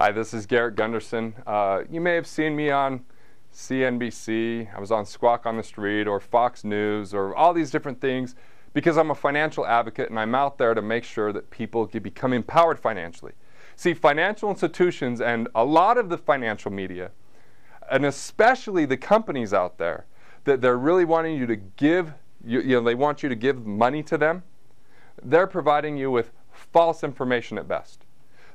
Hi, this is Garrett Gunderson. You may have seen me on CNBC, I was on Squawk on the Street, or Fox News, or all these different things because I'm a financial advocate and I'm out there to make sure that people can become empowered financially. See, financial institutions and a lot of the financial media, and especially the companies out there, that they're really wanting you to give, they want you to give money to them. They're providing you with false information at best.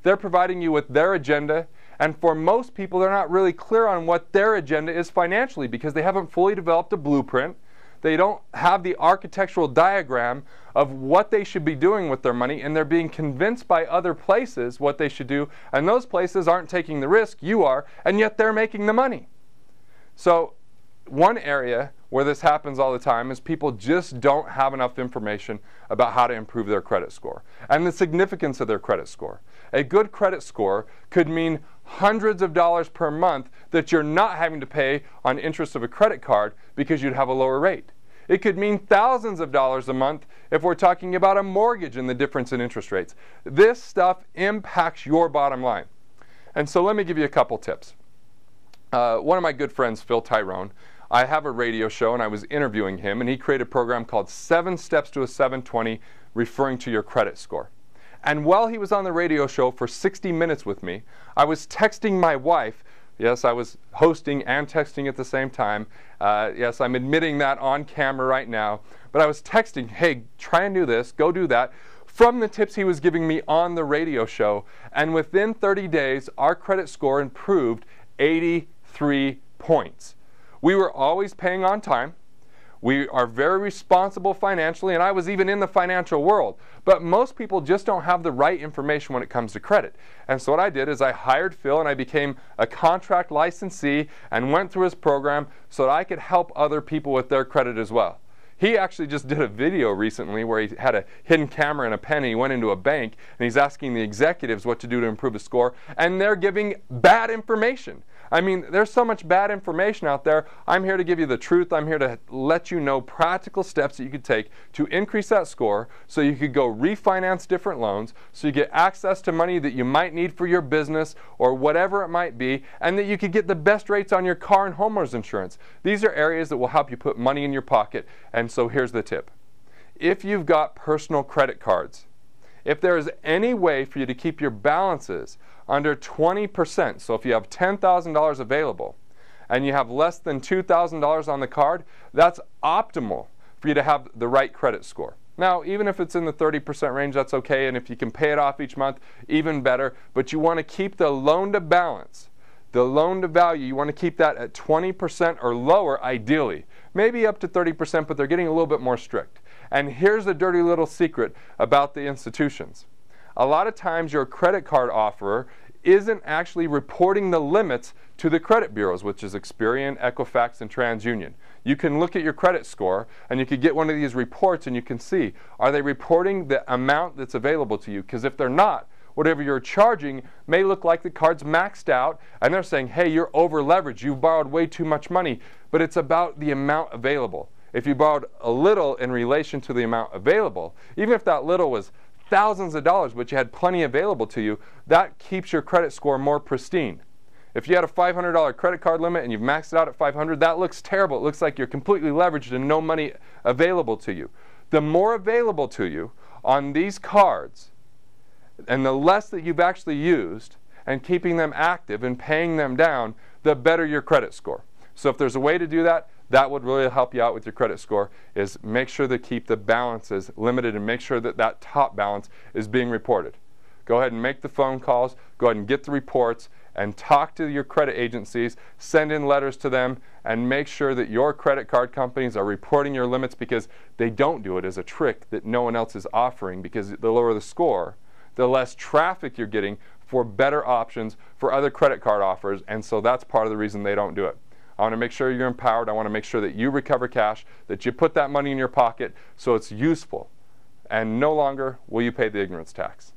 They're providing you with their agenda, and for most people, they're not really clear on what their agenda is financially because they haven't fully developed a blueprint. They don't have the architectural diagram of what they should be doing with their money, and they're being convinced by other places what they should do, and those places aren't taking the risk, you are, and yet they're making the money. So one area where this happens all the time is people just don't have enough information about how to improve their credit score and the significance of their credit score. A good credit score could mean hundreds of dollars per month that you're not having to pay on interest of a credit card because you'd have a lower rate. It could mean thousands of dollars a month if we're talking about a mortgage and the difference in interest rates. This stuff impacts your bottom line. And so let me give you a couple tips. One of my good friends, Phil Tyrone, I have a radio show and I was interviewing him, and he created a program called 7 Steps to a 720, referring to your credit score. And while he was on the radio show for 60 minutes with me, I was texting my wife. Yes, I was hosting and texting at the same time. Yes, I'm admitting that on camera right now. But I was texting, hey, try and do this, go do that, from the tips he was giving me on the radio show. And within 30 days, our credit score improved 83 points. We were always paying on time. We are very responsible financially, and I was even in the financial world. But most people just don't have the right information when it comes to credit. And so what I did is I hired Phil and I became a contract licensee and went through his program so that I could help other people with their credit as well. He actually just did a video recently where he had a hidden camera and a pen, and he went into a bank and he's asking the executives what to do to improve his score, and they're giving bad information. I mean, there's so much bad information out there. I'm here to give you the truth. I'm here to let you know practical steps that you could take to increase that score so you could go refinance different loans, so you get access to money that you might need for your business or whatever it might be, and that you could get the best rates on your car and homeowners insurance. These are areas that will help you put money in your pocket. And so here's the tip. If you've got personal credit cards, if there is any way for you to keep your balances under 20%, so if you have $10,000 available and you have less than $2,000 on the card, that's optimal for you to have the right credit score. Now, even if it's in the 30% range, that's okay, and if you can pay it off each month, even better, but you want to keep the loan to balance, the loan to value, you want to keep that at 20% or lower ideally. Maybe up to 30%, but they're getting a little bit more strict. And here's the dirty little secret about the institutions. A lot of times your credit card offerer isn't actually reporting the limits to the credit bureaus, which is Experian, Equifax, and TransUnion. You can look at your credit score and you can get one of these reports and you can see, are they reporting the amount that's available to you? Because if they're not, whatever you're charging may look like the card's maxed out and they're saying, hey, you're over leveraged, you've borrowed way too much money, but it's about the amount available. If you borrowed a little in relation to the amount available, even if that little was thousands of dollars, but you had plenty available to you, that keeps your credit score more pristine. If you had a $500 credit card limit and you've maxed it out at $500, that looks terrible. It looks like you're completely leveraged and no money available to you. The more available to you on these cards, and the less that you've actually used, and keeping them active and paying them down, the better your credit score. So if there's a way to do that, that would really help you out with your credit score, is make sure to keep the balances limited and make sure that that top balance is being reported. Go ahead and make the phone calls, go ahead and get the reports, and talk to your credit agencies, send in letters to them, and make sure that your credit card companies are reporting your limits, because they don't do it as a trick that no one else is offering, because the lower the score, the less traffic you're getting for better options for other credit card offers, and so that's part of the reason they don't do it. I want to make sure you're empowered. I want to make sure that you recover cash, that you put that money in your pocket so it's useful, and no longer will you pay the ignorance tax.